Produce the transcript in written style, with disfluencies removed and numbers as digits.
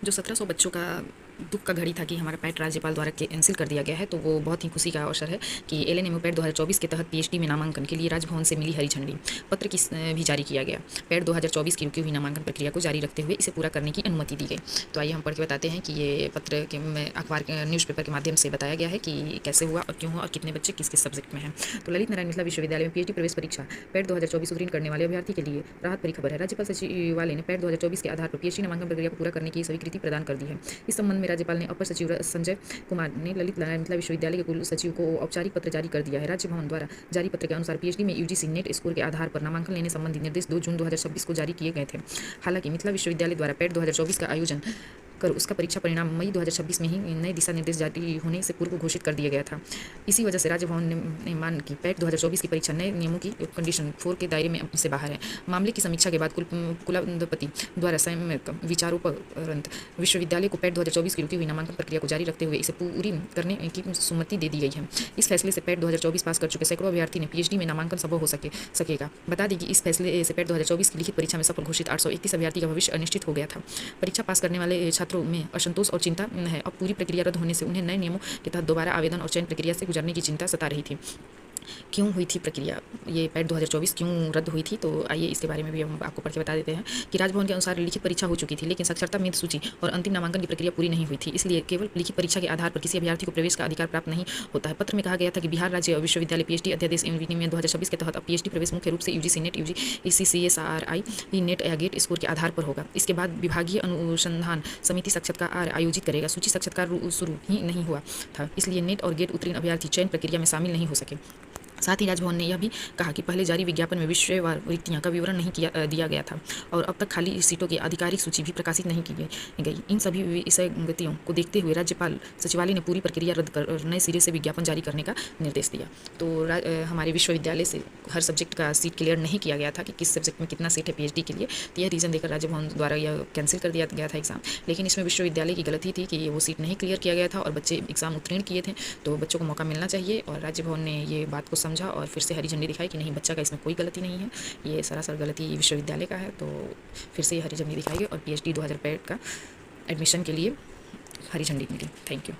जो 1700 बच्चों का दुख का घड़ी था कि हमारा पैट राज्यपाल द्वारा कैंसिल कर दिया गया है, तो वो बहुत ही खुशी का अवसर है कि एलएनएमयू पैट 2024 के तहत पीएचडी में नामांकन के लिए राजभवन से मिली हरी झंडी। पत्र भी जारी किया गया। पैट 2024 की रुकी हुई नामांकन प्रक्रिया को जारी रखते हुए इसे पूरा करने की अनुमति दी गई। तो आइए हम पढ़ के बताते हैं कि ये पत्र के अखबार के न्यूज़पेपर के माध्यम से बताया गया है कि कैसे हुआ और क्यों हुआ और कितने बच्चे किस किस सब्जेक्ट में हैं। तो ललित नारायण मिथिला विश्वविद्यालय में पीएचडी प्रवेश परीक्षा पैट 2024 उत्तीर्ण करने वाले अभ्यर्थी के लिए राहत भरी खबर है। राज्यपाल सचिवालय ने पैट 2024 के आधार पर पीएचडी नामांकन प्रक्रिया को पूरा करने की स्वीकृति प्रदान कर दी है। इस संबंध में राज्यपाल ने अपर सचिव संजय कुमार ने ललित नारायण मिथिला विश्वविद्यालय के कुल सचिव को औपचारिक पत्र जारी कर दिया है। राज्य भवन द्वारा जारी पत्र के अनुसार पीएचडी में यूजीसी नेट स्कोर के आधार पर नामांकन लेने संबंधी निर्देश 2 जून 2026 को जारी किए गए थे। हालांकि मिथिला विश्वविद्यालय द्वारा पैट 2024 का आयोजन कर उसका परीक्षा परिणाम मई 2026 में ही नए दिशा निर्देश जारी होने से पूर्व घोषित कर दिया गया था। इसी वजह से राज्य भवन ने मान की पैट 2024 की परीक्षा नए नियमों की कंडीशन 4 के दायरे में से बाहर है। मामले की समीक्षा के बाद कुलपति द्वारा संयमित विचारोपरंत विश्वविद्यालय को पैट 2024 की रुकी हुई नामांकन प्रक्रिया को जारी रखते हुए इसे पूरी करने की सम्मति दे दी गई है। इस फैसले से पैट 2024 पास कर चुके सैकड़ों अभ्यर्थी ने पीएचडी में नामांकन संभव हो सकेगा। बता दें कि इस फैसले से पैट 2024 की लिखित परीक्षा में सफल घोषित 831 अभ्यर्थी का भविष्य अनिश्चित हो गया था। परीक्षा पास करने वाले छात्रों में असंतोष और चिंता है। अब पूरी प्रक्रिया रद्द होने से उन्हें नए नियमों के तहत दोबारा आवेदन और चयन प्रक्रिया से गुजरने की चिंता सता रही थी। क्यों हुई थी प्रक्रिया, ये पैट 2024 क्यों रद्द हुई थी, तो आइए इसके बारे में भी हम आपको पढ़ के बता देते हैं कि राजभवन के अनुसार लिखित परीक्षा हो चुकी थी, लेकिन साक्षरता मेध सूची और अंतिम नामांकन की प्रक्रिया पूरी नहीं हुई थी। इसलिए केवल लिखित परीक्षा के आधार पर किसी अभ्यर्थी को प्रवेश का अधिकार प्राप्त नहीं होता है। पत्र में कहा गया था कि बिहार राज्य विश्वविद्यालय पीएचडी अध्यादेश विनियमन 2026 के तहत अब पीएचडी प्रवेश मुख्य रूप से UGC net, UGC CSRI net या गेट स्कोर के आधार पर होगा। इसके बाद विभागीय अनुसंधान समिति साक्षात्कार आयोजित करेगा। सूची साक्षात्कार शुरू ही नहीं हुआ था, इसलिए नेट और गेट उत्तीर्ण अभ्यर्थी चयन प्रक्रिया में शामिल नहीं हो सके। साथ ही राजभवन ने यह भी कहा कि पहले जारी विज्ञापन में विषयवार रिक्तियां का विवरण नहीं दिया गया था और अब तक खाली सीटों की आधिकारिक सूची भी प्रकाशित नहीं की गई। इन सभी विसंगतियों को देखते हुए राज्यपाल सचिवालय ने पूरी प्रक्रिया रद्द कर नए सिरे से विज्ञापन जारी करने का निर्देश दिया। तो हमारे विश्वविद्यालय से हर सब्जेक्ट का सीट क्लियर नहीं किया गया था कि किस सब्जेक्ट में कितना सीट है पीएचडी के लिए, तो यह रीज़न देकर राज्यभवन द्वारा यह कैंसिल कर दिया गया था एग्ज़ाम। लेकिन इसमें विश्वविद्यालय की गलती थी कि वो सीट नहीं क्लियर किया गया था और बच्चे एग्ज़ाम उत्तीर्ण किए थे, तो बच्चों को मौका मिलना चाहिए। और राज्य भवन ने ये बात को समझा और फिर से हरी झंडी दिखाई कि नहीं, बच्चा का इसमें कोई गलती नहीं है, ये सरासर गलती विश्वविद्यालय का है। तो फिर से ये हरी झंडी दिखाई गई और पीएचडी 2000 पैट का एडमिशन के लिए हरी झंडी मिली। Thank you.